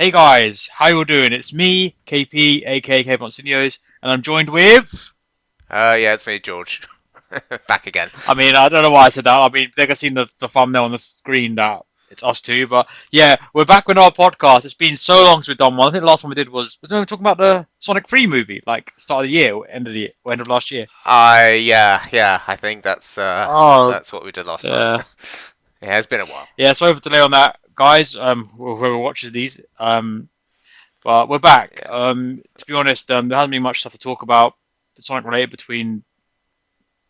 Hey guys, how you all doing? It's me, KP, aka K Studios, and I'm joined with. Yeah, it's me, George. Back again. I don't know why I said that. I mean, they can see the thumbnail on the screen that it's us two, but yeah, we're back with our podcast. It's been so long since we've done one. I think the last one we did was when we were talking about the Sonic 3 movie, like start of the year, or end of the year, or end of last year. Yeah. I think that's Oh, that's what we did last time. yeah, Yeah, it's been a while. yeah. Sorry for the delay on that, guys. Whoever watches these, but we're back. Yeah, To be honest, there hasn't been much stuff to talk about Sonic related between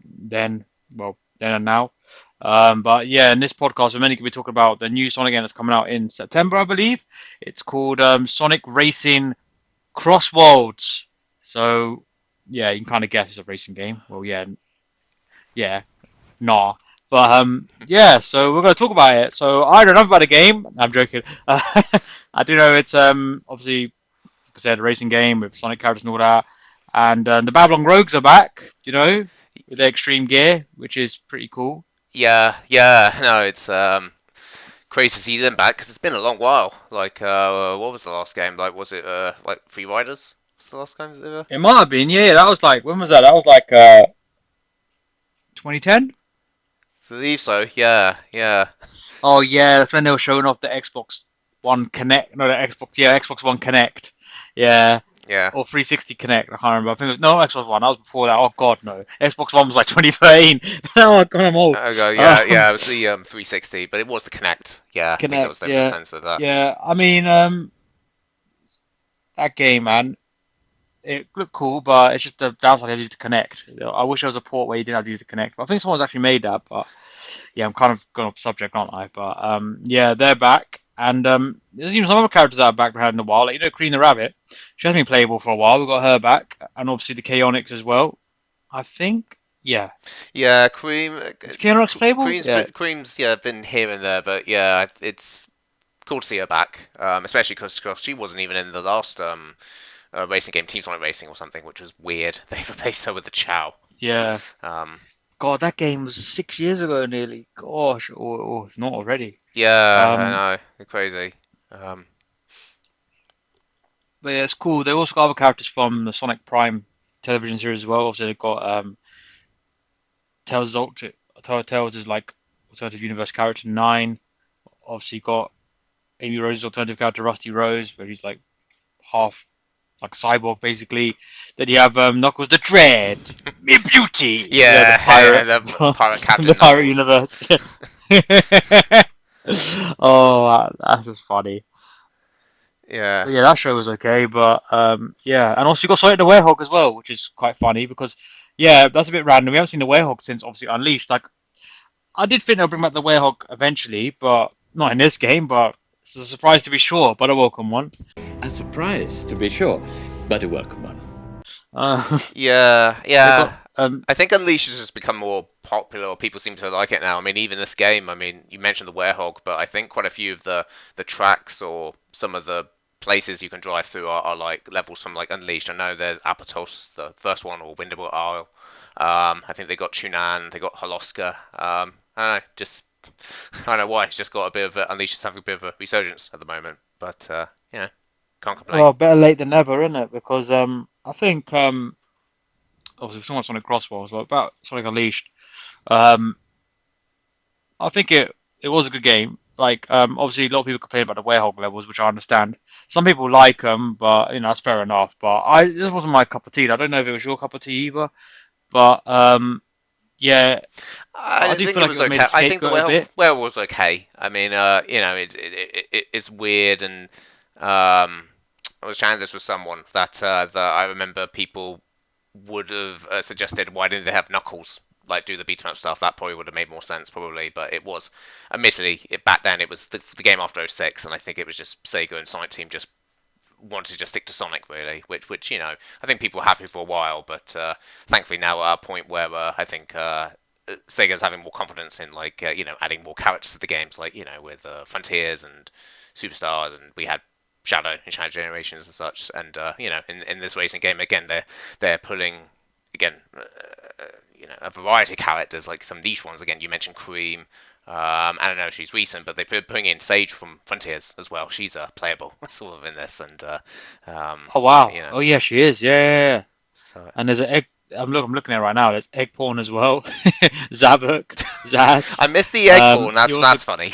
then, then and now. But yeah, in this podcast, we're mainly going to be talking about the new Sonic game that's coming out in September, I believe. It's called Sonic Racing CrossWorlds. So yeah, you can kind of guess it's a racing game. Well, yeah, nah. But yeah, so we're going to talk about it. So I don't know about the game. I'm joking. I do know it's obviously, like I said, a racing game with Sonic characters and all that. And the Babylon Rogues are back, with their extreme gear, which is pretty cool. yeah. No, it's crazy to see them back because it's been a long while. Like, what was the last game? Like, was it like Free Riders? Was the last game ever? It might have been, yeah. That was like, when was that? That was like 2010. I believe so. Yeah. Oh yeah, that's when they were showing off the Xbox One Connect. No, the Xbox, yeah, Xbox One Connect. Yeah, Yeah. or 360 Connect. I can't remember. I think it was, no, Xbox One. That was before that. Oh God, no. Xbox One was like 2013. Oh God, I'm old. Okay, Um, yeah. It was the 360, but it was the Connect. Yeah, I think that was Connect, them that yeah, censored that. yeah. That game, man. It looked cool, but it's just the downside. I used to connect. I wish there was a port where you didn't have to use the connect. But I think someone's actually made that. But yeah, I'm kind of going off subject, aren't I? But yeah, they're back, and there's even some other characters that are back behind in a while. Like Cream the Rabbit, she hasn't been playable for a while. We got her back, and obviously the Chaotix as well. I think, yeah, Yeah, Cream. is Chaotix playable? Cream's Yeah, Cream's been here and there, but yeah, it's cool to see her back. Especially because she wasn't even in the last racing game, Team Sonic Racing or something, which was weird. They replaced her with the Chow. yeah. Um, God, that game was 6 years ago nearly. Gosh, or if not already. yeah, I Um, know, crazy. Um, but yeah, it's cool. They also got other characters from the Sonic Prime television series as well. Obviously, they've got Tails Ultra. Tails is like alternative universe character 9. Obviously, got Amy Rose's alternative character Rusty Rose, where he's like half like a cyborg basically. Then you have Knuckles the Dread, me beauty. The yeah, pirate, the pirate the Captain pirate Knuckles. universe. Oh, that was funny. Yeah, But yeah, that show was okay, but yeah, and also you got Sonic the Werehog as well, which is quite funny because yeah, that's a bit random. We haven't seen the Werehog since obviously Unleashed. Like I did think they'll bring back the Werehog eventually, but not in this game. But it's a surprise to be sure, but a welcome one. A surprise, to be sure, but a welcome one. They yeah. got I think Unleashed has just become more popular, or people seem to like it now. I mean, even this game. I mean, you mentioned the Werehog, but I think quite a few of the tracks or some of the places you can drive through are like levels from like Unleashed. I know there's Apatos, the first one, or Windable Isle. I think they got Chunan, they got Holoska. I don't know, just I don't know why. It's just got a bit of Unleashed is having a bit of a resurgence at the moment, but can't complain. well better late than never, isn't it? Because I think obviously someone Sonic CrossWorlds, but about Sonic Unleashed, um, I think it was a good game. Like obviously a lot of people complain about the Werehog levels, which I understand. Some people like them, but that's fair enough. But this wasn't my cup of tea. I don't know if it was your cup of tea either. But yeah, I I do think feel it like it was was made okay. a I think the scapegoat a bit. well was okay. I mean, it's weird, and I was chatting this with someone that I remember people would have suggested why didn't they have Knuckles like do the beat 'em up stuff? That probably would have made more sense, probably. But it was, admittedly, back then it was the game after '06, and I think it was just Sega and Sonic Team just wanted to just stick to Sonic really, which I think people were happy for a while, but thankfully now we're at a point where I think Sega's having more confidence in like adding more characters to the games, like with Frontiers and Superstars, and we had Shadow and Shadow Generations and such, and in this racing game again they're pulling again a variety of characters, like some niche ones. Again, you mentioned Cream. I don't know if she's recent, but they bring in Sage from Frontiers as well. She's playable sort of in this, and Oh wow. you know, Oh yeah, she is. Yeah, yeah, yeah. so And there's an egg. I'm looking at it right now. There's egg porn as well. Zabuk, Zaz. I missed the egg porn. You also That's funny.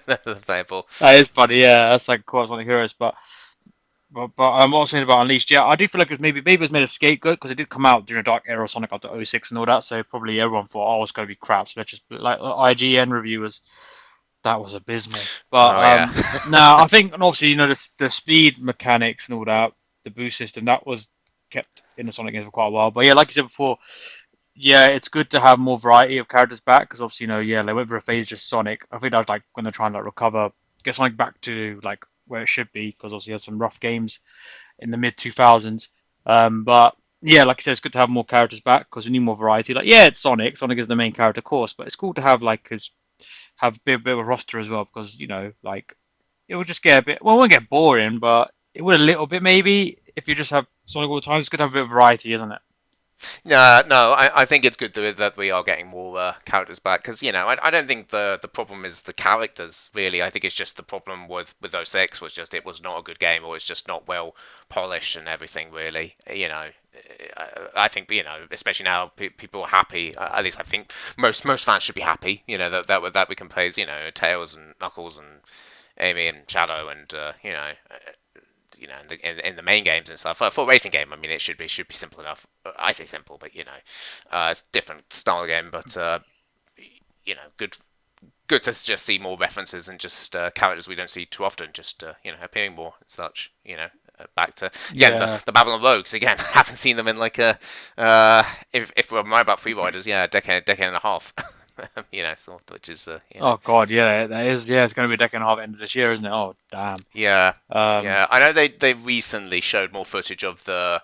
The playable. that is funny. Yeah, that's like quite Sonic Heroes. But I'm also saying about Unleashed. Yeah, I do feel like maybe it was made a scapegoat because it did come out during a dark era of Sonic after '06 and all that. So probably everyone thought, oh, it's going to be crap. So let's just like IGN reviewers. That was abysmal. But Oh yeah. no, I think and obviously the speed mechanics and all that, the boost system that was kept in the Sonic games for quite a while. But yeah, like you said before, yeah, it's good to have more variety of characters back because obviously yeah, they went for a phase just Sonic. I think that was like when they're trying to like recover, get Sonic back to like where it should be because obviously he had some rough games in the mid 2000s. But yeah, like I said, it's good to have more characters back because we need more variety. Like yeah, it's Sonic. Sonic is the main character, of course, but it's cool to have like his have bit of a roster as well because like it would just get a bit well, it won't get boring, but it would a little bit maybe if you just have Sonic all the time. It's good to have a bit of variety, isn't it? No, I think it's good that we are getting more characters back because I don't think the problem is the characters really. I think it's just the problem with '06 was just it was not a good game or it's just not well polished and everything really. I think especially now people are happy. At least I think most fans should be happy. That we can play as Tails and Knuckles and Amy and Shadow and in the main games and stuff. For a racing game, I mean, it should be simple enough. I say simple, but it's a different style of game, but good to just see more references and just characters we don't see too often, just appearing more and such. Back to again Yeah. the Babylon Rogues again. Haven't seen them in like if we're right about Free Riders, yeah, a decade and a half. So which is Oh God, yeah, that is. Yeah, it's going to be a decade and a half end of this year, isn't it? Oh damn. yeah, Um, yeah. I know they recently showed more footage of the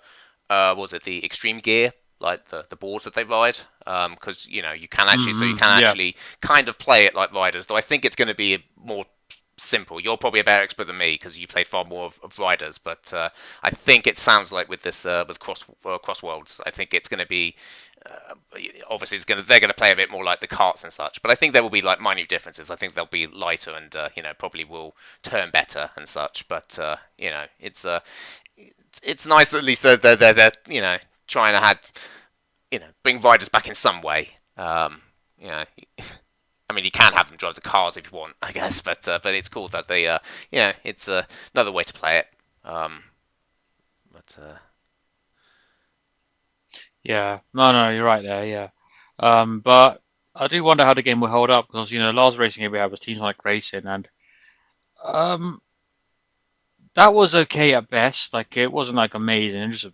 was it the extreme gear, like the boards that they ride. Because you can actually yeah, kind of play it like riders. Though I think it's going to be more simple. You're probably a better expert than me because you played far more of riders. But I think it sounds like with this with CrossWorlds, I think it's going to be obviously they're going to play a bit more like the karts and such, but I think there will be like minute differences. I think they'll be lighter and probably will turn better and such. But it's nice that at least they're trying to have bring riders back in some way. You know, I mean you can have them drive the cars if you want, I guess, but it's cool that they it's another way to play it. But yeah. No, you're right there. Yeah. But I do wonder how the game will hold up because the last racing game we had was Team Sonic Racing, and um, that was okay at best. Like it wasn't like amazing, just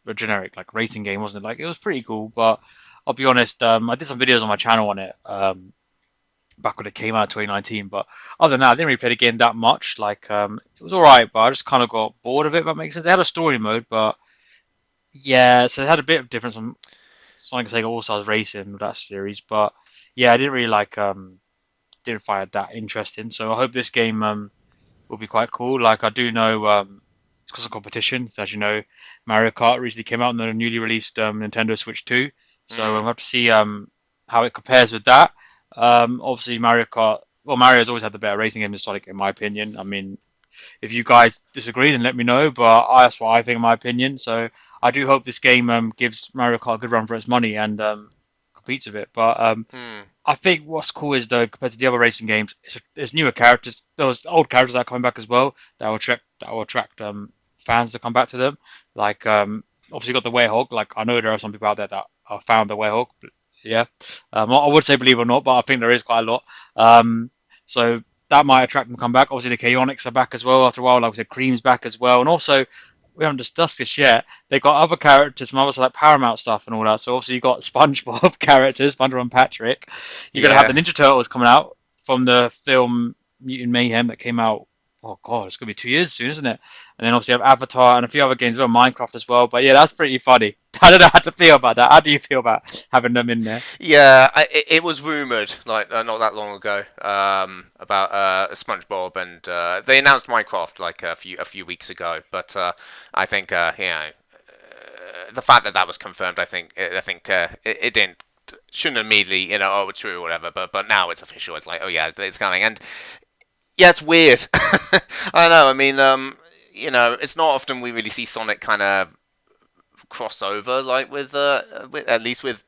a generic like racing game, wasn't it? Like it was pretty cool, but I'll be honest. I did some videos on my channel on it. Back when it came out in 2019. But other than that, I didn't really play the game that much. Like, it was all right, but I just kind of got bored of it. If that makes sense. They had a story mode, but yeah, so it had a bit of difference from Sonic and Sega All Stars Racing with that series. But yeah, I didn't really like didn't find it that interesting. So I hope this game will be quite cool. Like I do know it's got some competition. So as you know, Mario Kart recently came out on the newly released Nintendo Switch 2. So mm, we'll have to see how it compares with that. Obviously Mario Kart. Well, Mario's always had the better racing game than Sonic, in my opinion. I mean, if you guys disagree, then let me know. But that's what I think, in my opinion. So I do hope this game gives Mario Kart a good run for its money and competes with it. But mm, I think what's cool is though compared to the other racing games, there's newer characters. Those old characters that are coming back as well that will attract fans to come back to them. Like obviously you got the Werehog. Like I know there are some people out there that have found the Werehog. Yeah, I would say believe it or not, but I think there is quite a lot. So that might attract them to come back. Obviously the Chaotix are back as well after a while. Like I said, Cream's back as well, and also we haven't discussed this yet. They got other characters from other like Paramount stuff and all that. So obviously you got SpongeBob characters, SpongeBob and Patrick. You're gonna have the yeah. Ninja Turtles coming out from the film Mutant Mayhem that came out. Oh god, it's gonna be 2 years soon, isn't it? And then obviously you have Avatar and a few other games as well, Minecraft as well. But yeah, that's pretty funny. I don't know how to feel about that. How do you feel about having them in there? Yeah, it was rumored like not that long ago about SpongeBob, and they announced Minecraft like a few weeks ago. But I think the fact that that was confirmed, I think it didn't shouldn't immediately, oh, it's true or whatever. But now it's official. It's like, oh yeah, it's coming, and yeah, it's weird. I don't know. I mean, it's not often we really see Sonic kind of crossover like with at least with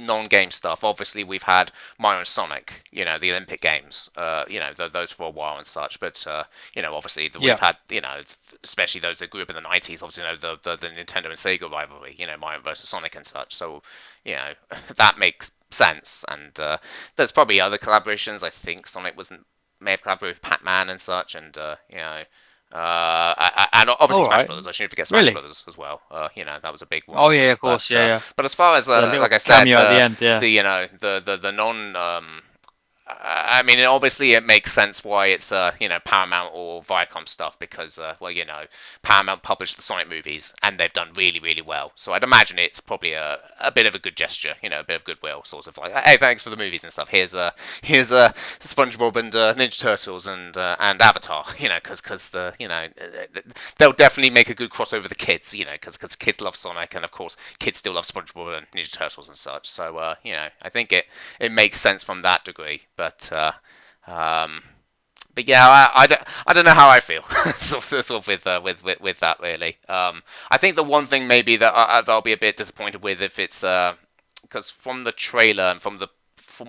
non-game stuff. Obviously, we've had Mario and Sonic, the Olympic Games, those for a while and such. But obviously Yeah. we've had, especially those that grew up in the '90s. Obviously, the Nintendo and Sega rivalry, Mario versus Sonic and such. So, that makes sense. And there's probably other collaborations. I think Sonic may have collaborated with Pac-Man and such, and and obviously All Smash right. Brothers. I shouldn't forget Smash Really? Brothers as well. That was a big one. Oh yeah, of But course. Yeah. but as far as The little like I said, cameo at the end. Yeah. the non I mean, obviously it makes sense why it's Paramount or Viacom stuff because Paramount published the Sonic movies and they've done really really well. So I'd imagine it's probably a bit of a good gesture, a bit of goodwill, sort of like, hey, thanks for the movies and stuff. Here's SpongeBob and Ninja Turtles and Avatar, because they'll definitely make a good crossover with the kids, because kids love Sonic and of course kids still love SpongeBob and Ninja Turtles and such. So I think it makes sense from that degree. But yeah, I don't know how I feel sort of with that really. I think the one thing maybe that I'll be a bit disappointed with if it's because from the trailer and from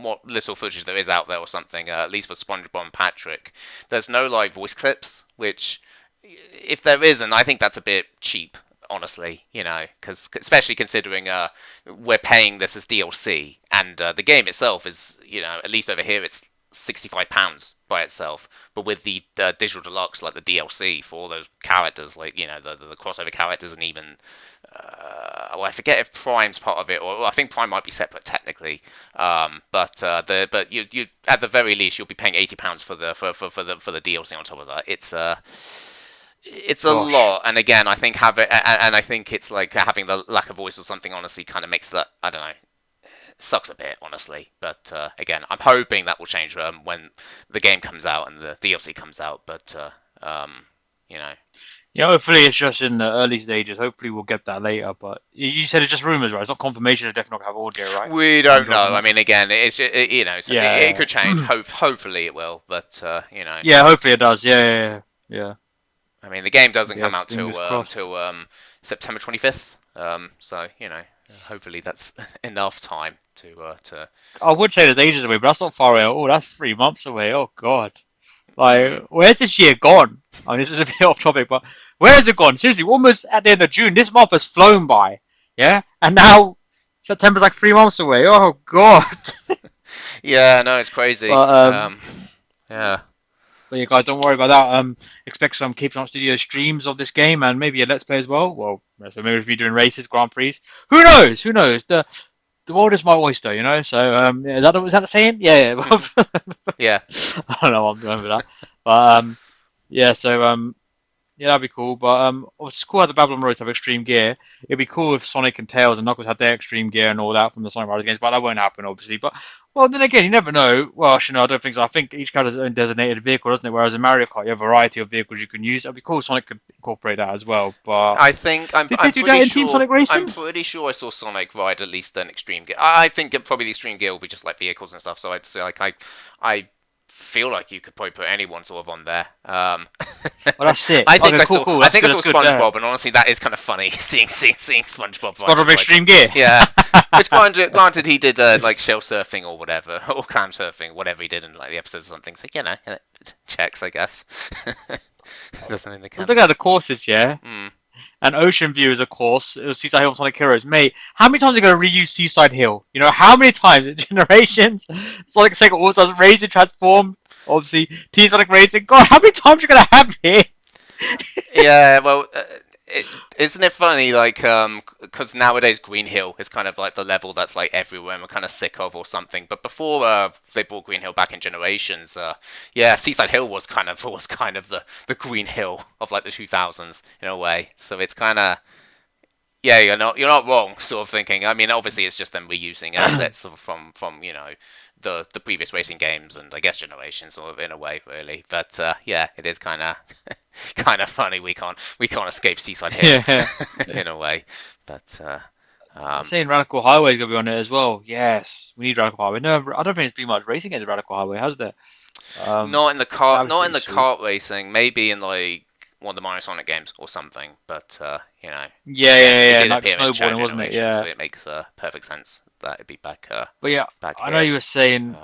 what little footage there is out there or something, at least for SpongeBob and Patrick, there's no like voice clips, which if there isn't, I think that's a bit cheap. Honestly, because especially considering we're paying this as DLC, and the game itself is, at least over here, it's £65 by itself. But with the digital deluxe, like the DLC for all those characters, like the crossover characters, and even well, I forget if Prime's part of it, or I think Prime might be separate technically. But you at the very least you'll be paying £80 for the DLC on top of that. It's a Gosh. lot, and again, I think I think it's like having the lack of voice or something. Honestly, kind of makes that, I don't know, sucks a bit, honestly. But again, I'm hoping that will change when the game comes out and the DLC comes out. But Yeah. Hopefully it's just in the early stages. Hopefully we'll get that later. But you said it's just rumors, right? It's not confirmation. It's definitely not have audio, right? we don't know. I mean, again, it's so Yeah. it could change. Hopefully it will, but Yeah. Hopefully it does. Yeah. I mean, the game doesn't Yeah, come out till fingers crossed. September 25th. So hopefully that's enough time to. I would say there's ages away, but that's not far away. Oh, that's 3 months away. Oh God. Like, where's this year gone? I mean, this is a bit off topic, but where has it gone? Seriously, almost at the end of June. This month has flown by. Yeah, and now September's like 3 months away. Oh God. Yeah, no, it's crazy. But, yeah. But yeah, guys, don't worry about that. Expect some Cape Town Studio streams of this game and maybe a Let's Play as well. Well, maybe if you're doing races, Grand Prix. Who knows? Who knows? The world is my oyster, So yeah, is that the saying? Yeah. Yeah. I don't know. I'm going with that. But yeah. So yeah, that'd be cool. But it's cool how the Babylon Roads have extreme gear. It'd be cool if Sonic and Tails and Knuckles had their extreme gear and all that from the Sonic Riders games, but that won't happen, obviously. But well, then again, you never know. Well, actually, no, I don't think so. I think each character has its own designated vehicle, doesn't it? Whereas in Mario Kart, you have a variety of vehicles you can use. It'd be cool if Sonic could incorporate that as well. But I think I'm did they do pretty that in sure, Team Sonic Racing? I'm pretty sure I saw Sonic ride at least an extreme gear. I think probably the extreme gear will be just like vehicles and stuff. So I'd say like I feel like you could probably put anyone sort of on there. Well, that's it. I think Okay, I saw. cool. I think I That's saw good, yeah. SpongeBob, and honestly, that is kind of funny seeing SpongeBob. SpongeBob extreme gear. Yeah. Which granted he did like shell surfing or whatever, or clam surfing, whatever he did in like the episodes or something. So checks, I guess. Doesn't mean they can. Let's look at the courses, yeah. And Ocean View is a course. It was Seaside Hill and Sonic Heroes. Mate, how many times are you going to reuse Seaside Hill? How many times in Generations? Sonic Sega also has Razor Transform. Obviously, Team Sonic Racing. God, how many times are you going to have here? Yeah, well, isn't it funny, like, because nowadays Green Hill is kind of like the level that's like everywhere and we're kind of sick of or something. But before they brought Green Hill back in Generations, yeah, Seaside Hill was kind of the Green Hill of like the 2000s in a way. So it's kind of, yeah, you're not wrong, sort of thinking. I mean, obviously it's just them reusing assets from the previous racing games and I guess Generations, sort of in a way, really. But yeah, it is kind of funny. We can't escape Seaside Hill Yeah. in a way. But They're saying Radical Highway is gonna be on it as well. Yes, we need Radical Highway. No, I don't think there's been much racing against Radical Highway, has there? Not in the That'd be not in pretty the sweet. kart racing. Maybe in like one of the Mario Sonic games or something. But Yeah, again, yeah, it yeah, did like appear in Show snowboarding, wasn't it? Generation, so Yeah. it makes perfect sense that it'd be back But yeah, back I know here. you were saying.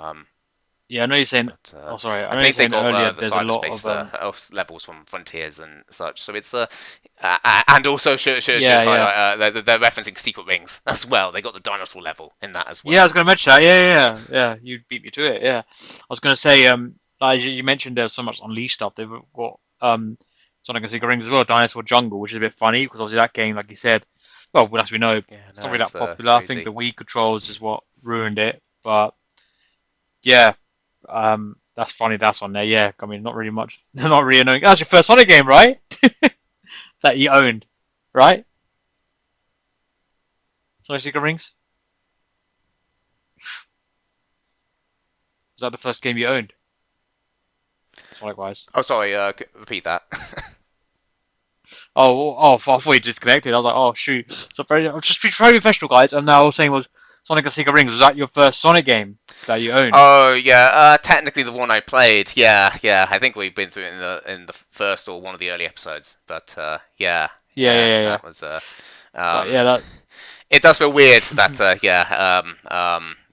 Yeah, I know you're saying. But Oh, sorry. I I know you're think they saying got earlier. the There's a lot cyberspace of levels from Frontiers and such. So it's and also should Yeah, yeah. highlight they're referencing Secret Rings as well. They got the dinosaur level in that as Yeah, I well. was going to mention that. Yeah, yeah, yeah. Yeah, you beat me to it. Yeah, I was going to say. Like you mentioned, there's so much Unleashed stuff. They've got Sonic and Sega Rings as well. Dinosaur Jungle, which is a bit funny because obviously that game, like you said, well, as we know, Yeah, it's not no, really it's that popular. I think crazy. the Wii controls is what ruined it. But yeah, that's funny. That's on there. Yeah, I mean, not really much. Not really annoying. That's your first Sonic game, right? That you owned, right? Sonic Sega Rings. Was that the first game you owned, Sonic wise? Oh, sorry. Repeat that. I thought you disconnected. I was like, oh shoot. So very, I'm just very professional, guys. And now I was saying was Sonic and Sega Rings. Was that your first Sonic game that you owned? Oh yeah, technically the one I played. Yeah, yeah. I think we've been through it in the first or one of the early episodes. But yeah, Yeah, yeah, yeah, yeah. that was But um, yeah, that it does feel weird that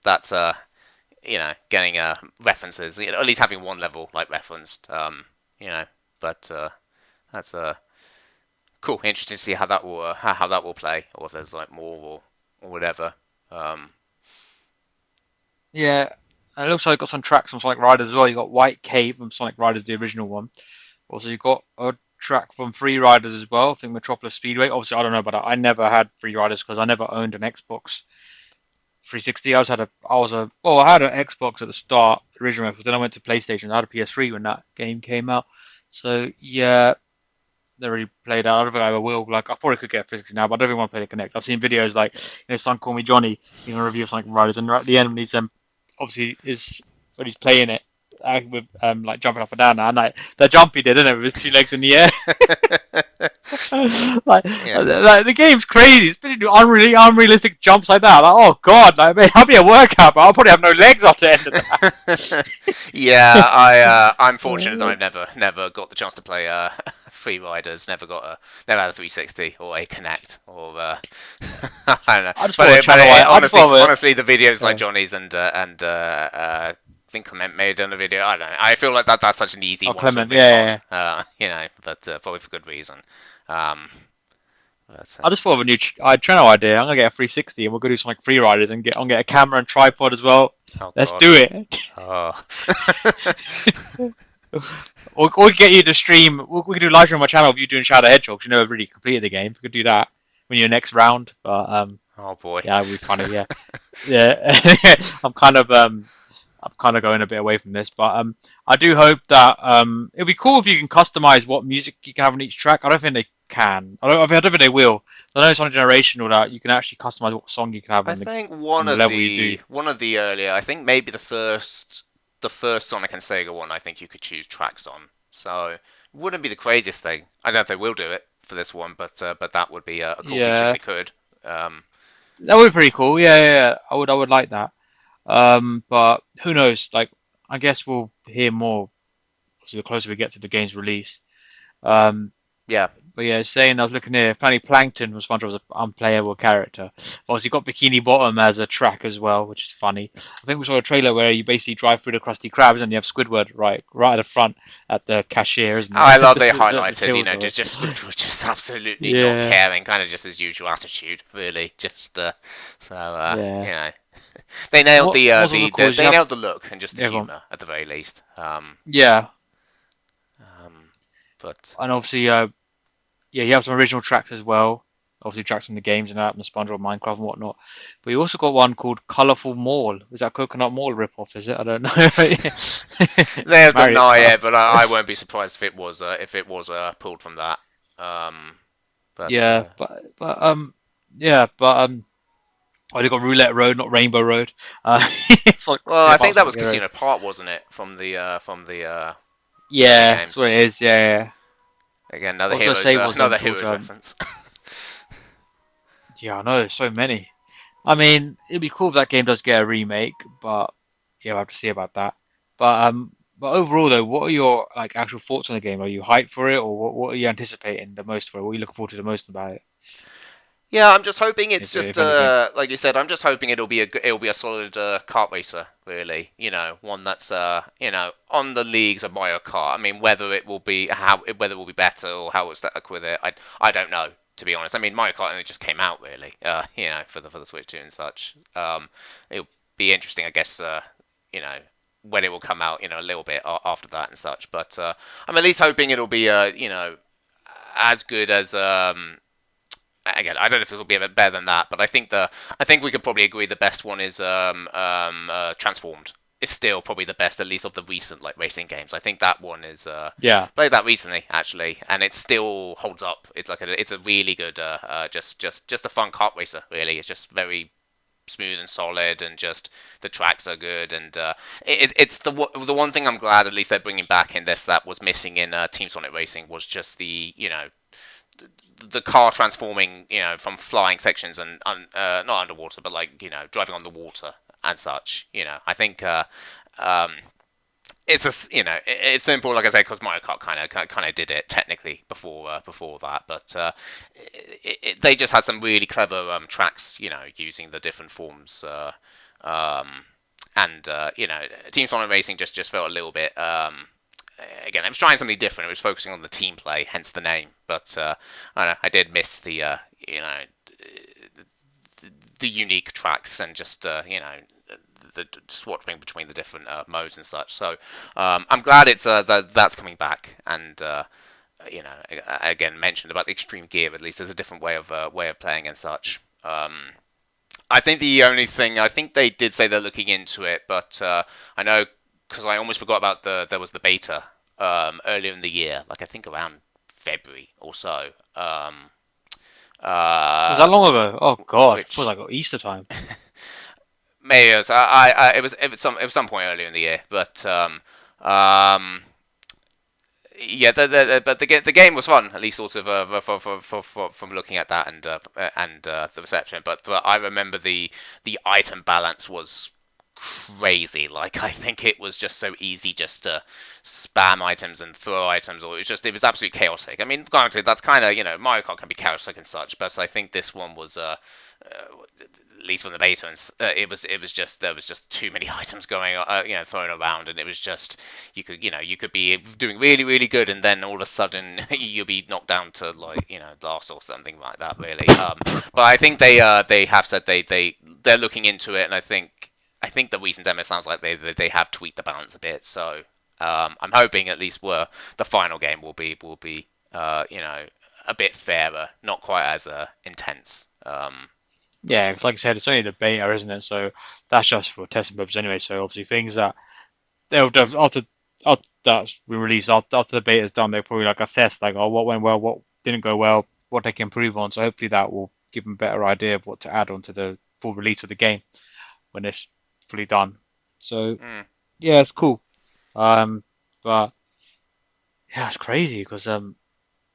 that's getting references, at least having one level like referenced, you know, but that's cool, interesting to see how that will how that will play, or if there's like more or whatever. Um, yeah. And it looks like got some tracks from Sonic Riders as well. You got White Cave from Sonic Riders, the original one. Also, you got a track from Free Riders as well. I think Metropolis Speedway. Obviously, I don't know about that. I never had Free Riders because I never owned an Xbox 360. I had an Xbox at the start originally, but then I went to PlayStation. I had a PS3 when that game came out. So yeah, never really played out. I don't think I ever will. Like I probably could get a 360 now, but I don't really want to play the Connect. I've seen videos like Son Call Me Johnny, review of Sonic Riders, and at the end when he's obviously is when he's playing it. With like jumping up and down, and like the jump he did, didn't it, with his two legs in the air. yeah. Like the game's crazy. It's been doing unrealistic jumps like that. Like, oh god, like man, I'll be a workout, but I'll probably have no legs after the end of that. Yeah, I'm fortunate that I've never got the chance to play Free Riders. Never had a 360 or a Connect or I don't know. I just But, follow a it, but channel. it, I just honestly, follow it. honestly, the videos like Yeah. Johnny's and I think Clement may have done a video. I don't know. I feel like that's such an easy Oh, one to Clement, rip yeah, yeah, on, but probably for good reason. Um, but, I just thought of a new channel idea. I'm gonna get a 360 and we're gonna do some like free riders and get a camera and tripod as well. oh Let's God. do it. Oh. Or get you to stream. We could do live stream on my channel of you doing Shadow the Hedgehog. 'Cause you never really completed the game. We could do that when you're next round. But Oh boy. yeah, it'd be funny. Yeah, yeah. I'm kind of going a bit away from this, but I do hope that it'll be cool if you can customize what music you can have on each track. I don't think they can. I don't think they will. I know Sonic Generation or that you can actually customize what song you can have I on think the level you do. one of the earlier, I think maybe the first Sonic and Sega one, I think you could choose tracks on. So it wouldn't be the craziest thing. I don't know if they will do it for this one, but that would be a cool feature if Yeah, they could. that would be pretty cool. Yeah, yeah, yeah. I would like that. But who knows? Like, I guess we'll hear more obviously the closer we get to the game's release. Um, Yeah. but yeah, saying I was looking here, apparently Plankton was found as an unplayable character. Obviously, got Bikini Bottom as a track as well, which is funny. I think we saw a trailer where you basically drive through the Krusty Krabs and you have Squidward right at the front at the cashier, isn't Oh, it? I love they The highlighted, tills of it. just Squidward just absolutely not Yeah, caring, kind of just his usual attitude, really. Just yeah. they nailed What's also cool is you they have nailed the look and just the yeah, go on. humor at the very least. Yeah, But and obviously yeah, you have some original tracks as well. Obviously, tracks from the games and that, and the SpongeBob, Minecraft, and whatnot. But you also got one called Colorful Mall. Is that Coconut Mall ripoff? Is it? I don't know. they have Mario denied Kart. it, but I won't be surprised if it was pulled from that. But Yeah, but oh, they got Roulette Road, not Rainbow Road. It's like well, I rip think off that was Sonic Hero. Casino Park, wasn't it? From the early Yeah, that's games. what it is. Yeah, yeah. Again, What I was gonna say was another George. Heroes reference. Yeah, I know. There's so many. I mean, it'd be cool if that game does get a remake, but yeah, we'll have to see about that. But overall though, what are your like actual thoughts on the game? Are you hyped for it, or what are you anticipating the most for it? What are you looking forward to the most about it, Yeah, I'm just hoping it's if just anything? like you said. I'm just hoping it'll be a solid kart racer, really. One that's on the leagues of Mario Kart. I mean, whether it will be better or how it's stuck with it, I don't know, to be honest. I mean, Mario Kart only just came out, really. For the Switch 2 and such. It'll be interesting, I guess. When it will come out, a little bit after that and such. But I'm at least hoping it'll be as good as again, I don't know if it'll be a bit better than that, but I think we could probably agree the best one is Transformed. It's still probably the best, at least of the recent like racing games. I think that one is Yeah, played that recently actually, and it still holds up. It's a really good just a fun kart racer. Really, it's just very smooth and solid, and just the tracks are good. And it's the one thing I'm glad at least they're bringing back in this that was missing in Team Sonic Racing was just the car transforming, from flying sections and not underwater, but like driving on the water and such. I think it's simple, like I said, because Mario Kart kind of did it technically before that, but they just had some really clever tracks, using the different forms. And Team Sonic Racing just felt a little bit. Again, I was trying something different. It was focusing on the team play, hence the name. But I did miss the unique tracks and just the swapping between the different modes and such. So I'm glad it's that's coming back. And again, mentioned about the extreme gear. At least there's a different way of playing and such. I think the only thing I think they did say they're looking into it, but I know because I almost forgot about there was the beta earlier in the year, like I think around February or so. was that Uh, long ago? Oh God, it feels which like Easter time. maybe it was some point earlier in the year, but um, yeah, but the game was fun, at least sort of from looking at that and the reception. But I remember the item balance was crazy. Like I think it was just so easy just to spam items and throw items, or it was absolutely chaotic. I mean, granted, that's kind of Mario Kart can be chaotic and such, but I think this one was at least from the beta, and it was just there was just too many items going thrown around, and it was just you could be doing really really good, and then all of a sudden you'll be knocked down to like last or something like that really. But I think they have said they're looking into it, and I think the recent demo sounds like they have tweaked the balance a bit. So I'm hoping at least the final game will be a bit fairer, not quite as intense. Yeah, But 'cause like I said, it's only the beta, isn't it? So that's just for testing purposes anyway. So obviously things that after that's been released, after the beta's done, they'll probably like assess like, oh, what went well, what didn't go well, what they can improve on. So hopefully that will give them a better idea of what to add onto the full release of the game when it's fully done. So mm, yeah, it's cool. Um, but yeah, it's crazy because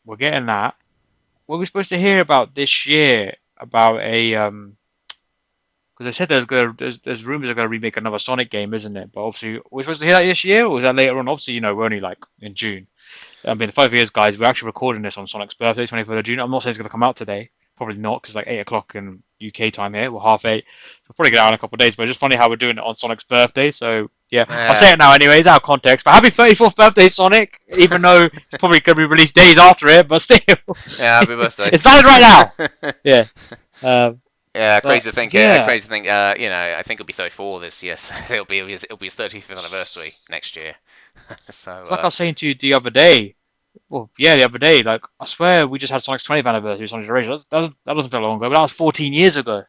we're getting that. What are we supposed to hear about this year about a because they said there's rumors they're gonna remake another Sonic game, isn't it? But obviously, we're supposed to hear that this year, or is that later on? Obviously, we're only like in June. I mean, the 5 years, guys, we're actually recording this on Sonic's birthday, 23rd of June. I'm not saying it's gonna come out today. Probably not, because it's like 8 o'clock in UK time here. We're half eight. We'll probably get out in a couple of days. But it's just funny how we're doing it on Sonic's birthday. So yeah, I'll say yeah, it now anyway. It's out of context. But happy 34th birthday, Sonic! Even though it's probably gonna be released days after it, but still, yeah, happy birthday. it's valid right now. Yeah. Um, Yeah, but crazy to think. yeah, Crazy to think. I think it'll be 34 this year. So it'll be his 35th anniversary next year. So it's like I was saying to you the other day. Well, yeah, the other day. Like, I swear we just had Sonic's 20th anniversary, Sonic Generation. That doesn't feel long ago, but that was 14 years ago.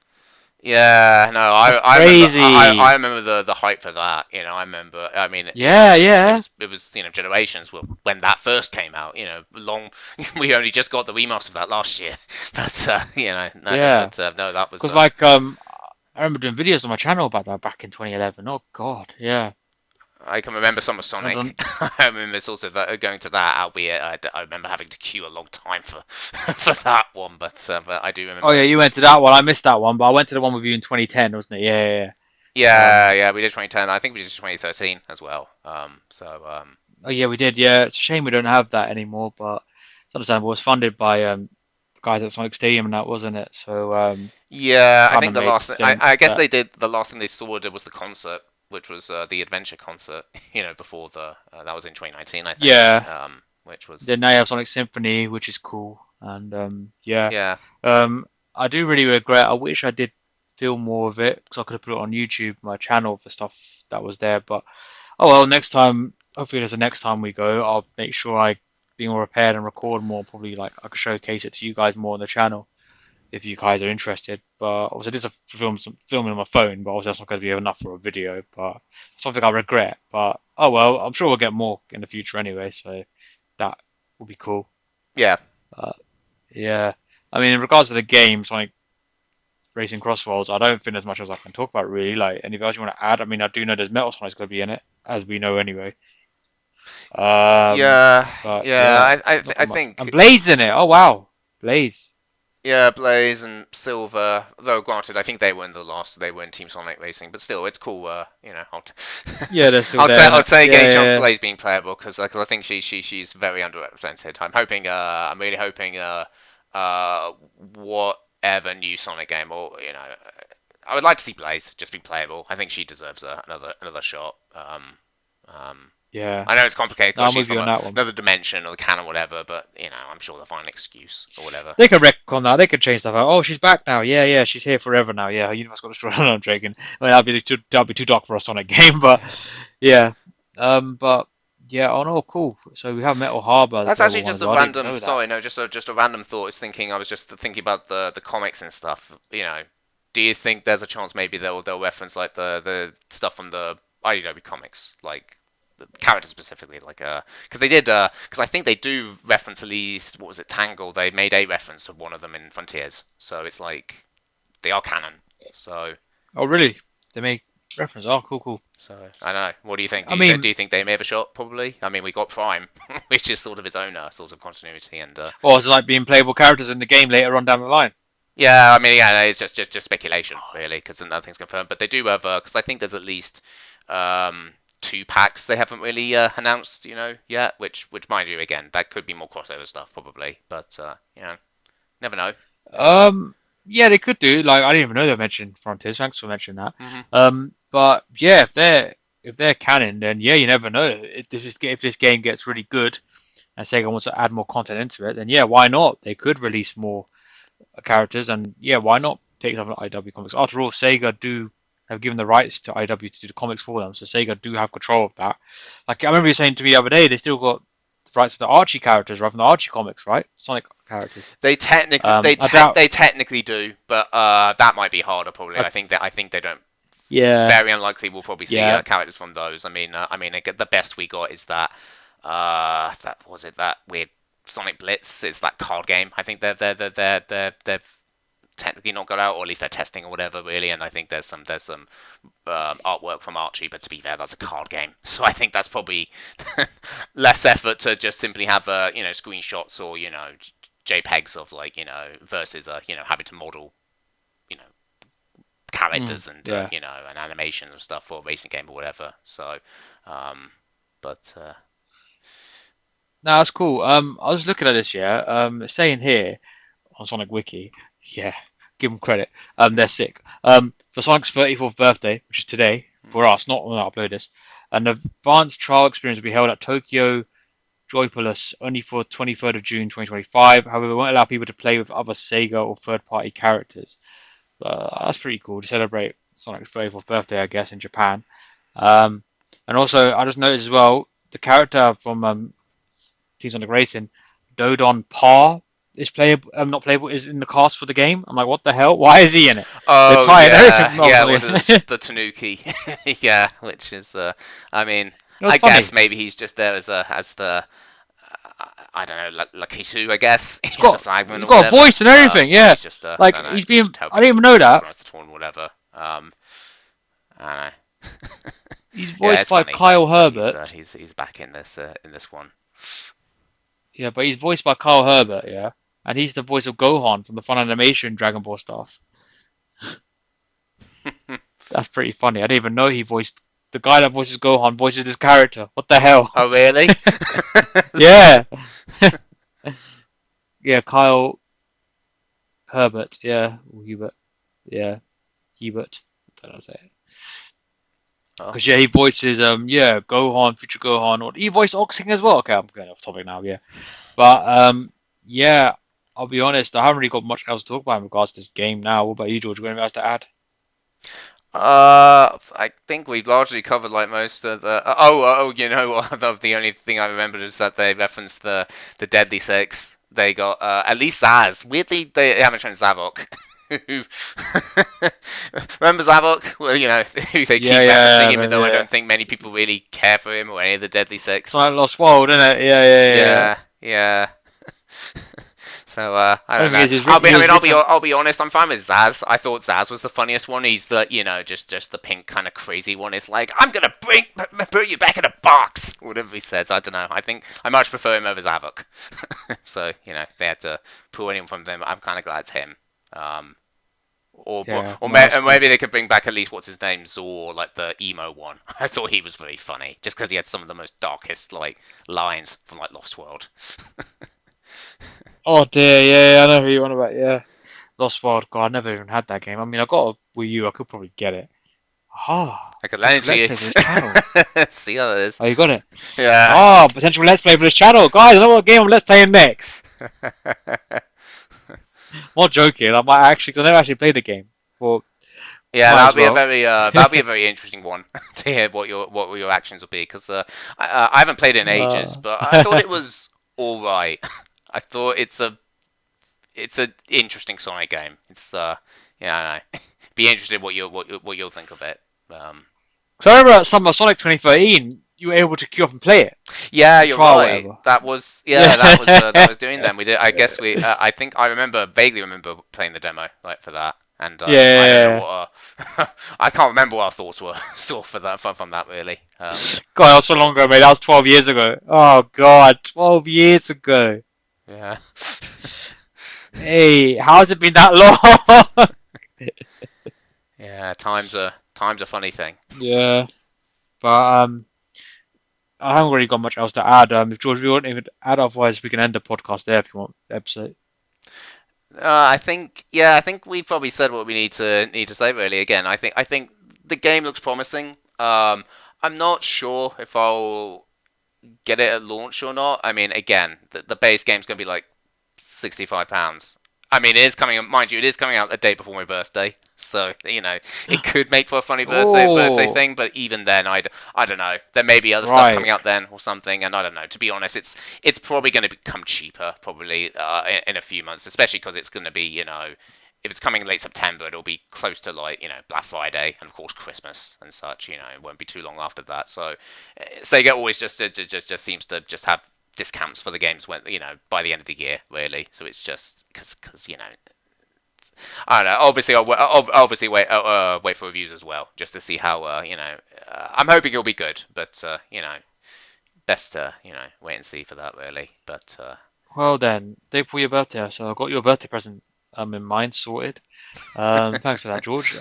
yeah, no, That's I remember I crazy. remember the hype for that. I remember. I mean, Yeah, yeah. it was generations when that first came out. Long we only just got the remaster of that last year. But no, Yeah. but no, that was Because, like, I remember doing videos on my channel about that back in 2011. Oh, God, yeah. I can remember some of Sonic. I remember sort of going to that, albeit I remember having to queue a long time for for that one. But I do remember. Oh yeah, you went to that one. I missed that one, but I went to the one with you in 2010, wasn't it? Yeah. Yeah, we did 2010. I think we did 2013 as well. Oh yeah, we did. Yeah, it's a shame we don't have that anymore, but it's understandable. It was funded by the guys at Sonic Stadium and that, wasn't it? So yeah, I kind think of the made last. I sense guess that. they did. The last thing they saw was the concert, which was the adventure concert. Before that was in 2019, I think. Yeah. Which was. Then now you have Sonic Symphony, which is cool, and yeah. Yeah. I do really regret. I wish I did film more of it because I could have put it on YouTube, my channel, for stuff that was there. But oh well, next time. Hopefully, there's a next time we go. I'll make sure I be more prepared and record more. Probably like I could showcase it to you guys more on the channel if you guys are interested. But obviously, I did some filming on my phone, but obviously that's not going to be enough for a video. But something I regret. But oh well, I'm sure we'll get more in the future anyway. So that will be cool. Yeah. Yeah. I mean, in regards to the game, Sonic Racing CrossWorlds, I don't think there's much else I can talk about really. Like, anything else you want to add? I mean, I do know there's Metal Sonic's going to be in it, as we know anyway. Yeah. But yeah, Yeah. I nothing much. think. And Blaze in it. Oh wow, Blaze. Yeah, Blaze and Silver. Though granted, I think they were in the last. They were in Team Sonic Racing, but still, it's cool. Yeah, they're still I'll there. I'll take any chance Yeah. Blaze being playable because I think she's very underrepresented. I'm hoping. I'm really hoping. Whatever new Sonic game I would like to see Blaze just be playable. I think she deserves another shot. Yeah. I know it's complicated No, because I'm she's with you from on that one. another dimension or the canon, whatever. But I'm sure they'll find an excuse or whatever. They could retcon that. They could change stuff out. Oh, she's back now. Yeah, she's here forever now. Yeah, her universe got destroyed. No, I'm joking. I mean, that'd be too dark for a Sonic game, but yeah. But yeah. Oh no, cool. So we have Metal Harbor. That's The actually one as just a well. I didn't random. know that. Sorry, no, just a random thought. I was just thinking about the comics and stuff. Do you think there's a chance maybe they'll reference like the stuff from the IDW comics, like the characters specifically, like because they did because I think they do reference at least what was it Tangle? They made a reference to one of them in Frontiers, so it's like they are canon. So Oh really? They make reference. Oh, cool. so I don't know. What do you think? I mean, Do you think they may have a shot? Probably. I mean, we got Prime, which is sort of its own sort of continuity and. or is it like being playable characters in the game later on down the line? Yeah, I mean, yeah, no, it's just speculation, really, because nothing's confirmed. But they do have, because I think there's at least 2 packs they haven't really announced, yet. Which, mind you, again, that could be more crossover stuff, probably. But never know. Yeah, they could do. Like, I didn't even know they mentioned Frontiers. Thanks for mentioning that. Mm-hmm. But yeah, if they're canon, then yeah, you never know. If this game gets really good, and Sega wants to add more content into it, then yeah, why not? They could release more characters, and yeah, why not take something like IDW Comics? After all, Sega do have given the rights to IDW to do the comics for them, so Sega do have control of that. Like I remember you saying to me the other day, they still got the rights to the Archie characters, right, from the Archie comics, right? Sonic characters. They technically they technically do, but that might be harder probably. I think they don't. Yeah. Very unlikely we'll probably see Yeah. characters from those. I mean, the best we got is that that weird Sonic Blitz is that card game. I think they've technically not got out, or at least they're testing or whatever, really. And I think there's some artwork from Archie, but to be fair, that's a card game. So I think that's probably less effort to just simply have screenshots or JPEGs of versus having to model characters and and animations and stuff for a racing game or whatever. So, but. No, that's cool. I was looking at this, yeah. Saying here on Sonic Wiki, yeah, give them credit. They're sick. For Sonic's 34th birthday, which is today, for us, not when I upload this, an advanced trial experience will be held at Tokyo Joypolis only for 23rd of June 2025. However, we won't allow people to play with other Sega or third-party characters. That's pretty cool to celebrate Sonic's 34th birthday, I guess, in Japan. And also, I just noticed as well, the character from Team Sonic Racing, Dodon Parr is playable. Not playable. Is in the cast for the game. I'm like, what the hell? Why is he in it? Oh everything. The Tanuki. Yeah, which is. I mean, I guess maybe he's just there as the. I don't know, Lakitu, I guess. He's got a voice and everything. Yeah, he's just, he's being. I didn't even know that. Whatever. I don't know. He's Yeah, voiced it's by funny Kyle that Herbert. he's back in this one. Yeah, but he's voiced by Kyle Herbert, yeah. And he's the voice of Gohan from the Fun Animation Dragon Ball stuff. That's pretty funny. I didn't even know he voiced the guy that voices Gohan voices this character. What the hell? Oh, really? Yeah. Yeah, Kyle Herbert. Yeah, or Hubert. Yeah, Hubert. I don't know how to say it. Oh. Because yeah, he voices yeah Gohan, future Gohan, or he voiced Oxing as well. Okay, I'm going off topic now. Yeah, but yeah, I'll be honest. I haven't really got much else to talk about in regards to this game now. What about you, George? You got anything else to add? I think we've largely covered like most of the. Oh, you know what? The only thing I remembered is that they referenced the Deadly Six. They got at least Zaz. Weirdly, they haven't shown Zavok. Who remember Zavok? Well, you know, who they keep Yeah, referencing, yeah, even though I yeah. don't think many people really care for him or any of the Deadly It's Six. like Lost World, isn't it? Yeah, yeah, yeah. Yeah. So I don't Only thing know. is, he was written. I'll be honest. I'm fine with Zaz. I thought Zaz was the funniest one. He's the just the pink kind of crazy one. It's like I'm gonna put you back in a box. Whatever he says. I don't know. I think I much prefer him over Zavok. So if they had to pull anyone from them, I'm kind of glad it's him. Yeah, no, that's cool. Maybe they could bring back at least what's his name, Zor, like the emo one. I thought he was very funny, just because he had some of the most darkest like lines from like Lost World. Oh dear, yeah, I know who you're on about. Yeah, Lost World. God, I never even had that game. I mean, I got a Wii U. I could probably get it. Ah, I could lend potential it to Let's you. Play for this channel. See how it is. Oh, you got it. Yeah. Oh, potential Let's Play for this channel, guys. I know what game I'm Let's Playing next. Not joking. I might actually, because I never actually played the game. Well, Yeah, might as well. that'll be a very interesting one to hear what your actions will be, because I haven't played it in ages, but I thought it was all right. I thought it's a interesting Sonic game. It's yeah, I don't know. Be interested what you'll think of it. So I remember at Summer Sonic 2013, you were able to queue up and play it. Yeah, The you're trial, right. whatever. That was Yeah. that was doing them. We did. I guess we. I think I vaguely remember playing the demo like for that, and I don't know Yeah. what. I can't remember what our thoughts were still for that from that really. God, that was so long ago, mate. That was 12 years ago. Oh, God. 12 years ago. Yeah. Hey, how has it been that long? Yeah. Time's a funny thing. Yeah. But, I haven't really got much else to add. If George, if you want anything to add, otherwise we can end the podcast there if you want the episode. I think we probably said what we need to say really. Again, I think the game looks promising. I'm not sure if I'll get it at launch or not. I mean, again, the base game's gonna be like £65. I mean, it is coming. Mind you, it is coming out the day before my birthday, so it could make for a funny birthday Oh, thing. But even then, I don't know. There may be other stuff right. coming out then or something, and I don't know. To be honest, it's probably going to become cheaper probably in a few months, especially because it's going to be if it's coming in late September, it'll be close to like Black Friday and of course Christmas and such. It won't be too long after that. So Sega always just seems to just have discounts for the games when by the end of the year really. So it's just because I don't know. Obviously, obviously wait for reviews as well, just to see how I'm hoping it'll be good, but best to wait and see for that really. But Well then, day before your birthday, so I got your birthday present in mind sorted. Thanks for that, George.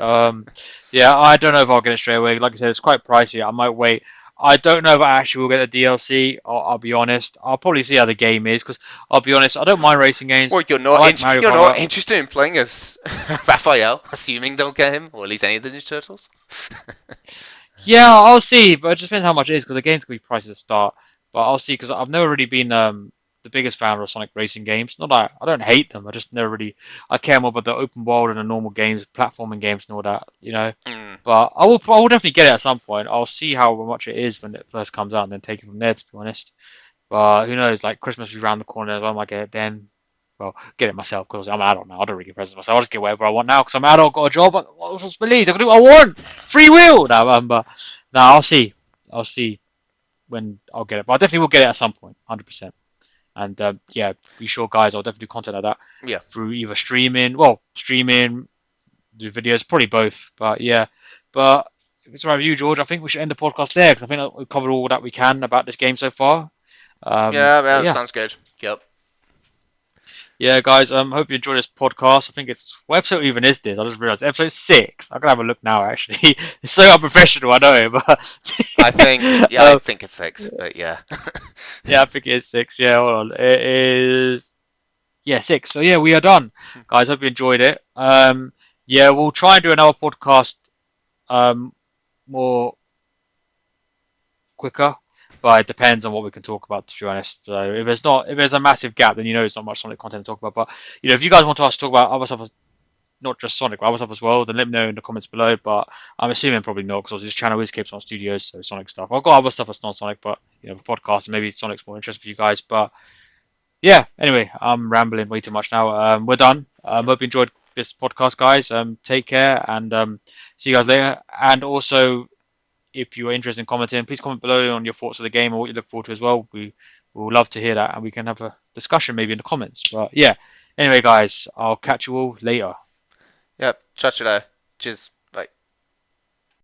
Yeah, I don't know if I'll get it straight away. Like I said, it's quite pricey. I might wait. I don't know if I actually will get the DLC. I'll be honest. I'll probably see how the game is because I'll be honest. I don't mind racing games. well, I like Mario you're not Kart. interested in playing as Raphael, assuming they'll get him, or at least any of the Ninja Turtles. Yeah, I'll see, but it just depends how much it is because the game's gonna be pricey to start. But I'll see because I've never really been the biggest fan of Sonic Racing games. Not that I don't hate them. I just never really I care more about the open world and the normal games, platforming games and all that. Mm. But I will definitely get it at some point. I'll see how much it is when it first comes out and then take it from there. To be honest, but who knows? Like Christmas is around the corner as well. I might get it then. Well, get it myself because I'm an adult now. I don't really get presents myself. I'll just get whatever I want now because I'm an adult, got a job. What responsibilities? I can do what I want. Free will. No, but no, I'll see. I'll see when I'll get it. But I definitely will get it at some point, 100%. And yeah, be sure, guys. I'll definitely do content like that Yeah. through either streaming, do videos, probably both. But yeah, but it's all right with you, George, I think we should end the podcast there because I think we've covered all that we can about this game so far. Yeah, Yeah. sounds good. Yep. Yeah, guys. Hope you enjoyed this podcast. I think it's what episode even is this? I just realized episode 6. I'm gonna have a look now. Actually, it's so unprofessional. I know, but I think it's 6, but yeah. yeah, I think it is 6. Yeah, hold on. It is 6. So yeah, we are done, guys. Hope you enjoyed it. Yeah, we'll try and do another podcast more quicker, but it depends on what we can talk about. To be honest, so if there's a massive gap, then there's not much Sonic content to talk about. But if you guys want us to talk about other stuff, not just Sonic, but other stuff as well, then let me know in the comments below. But I'm assuming probably not because this channel is Capes on Studios, so Sonic stuff. I've got other stuff that's not Sonic, but podcast, and maybe Sonic's more interesting for you guys. But yeah, anyway, I'm rambling way too much now. We're done. Hope you enjoyed this podcast, guys. Take care and see you guys later. And also, if you are interested in commenting, please comment below on your thoughts of the game or what you look forward to as well. We would love to hear that, and we can have a discussion maybe in the comments. But yeah, anyway, guys, I'll catch you all later. Yep. Ciao, ciao. Cheers.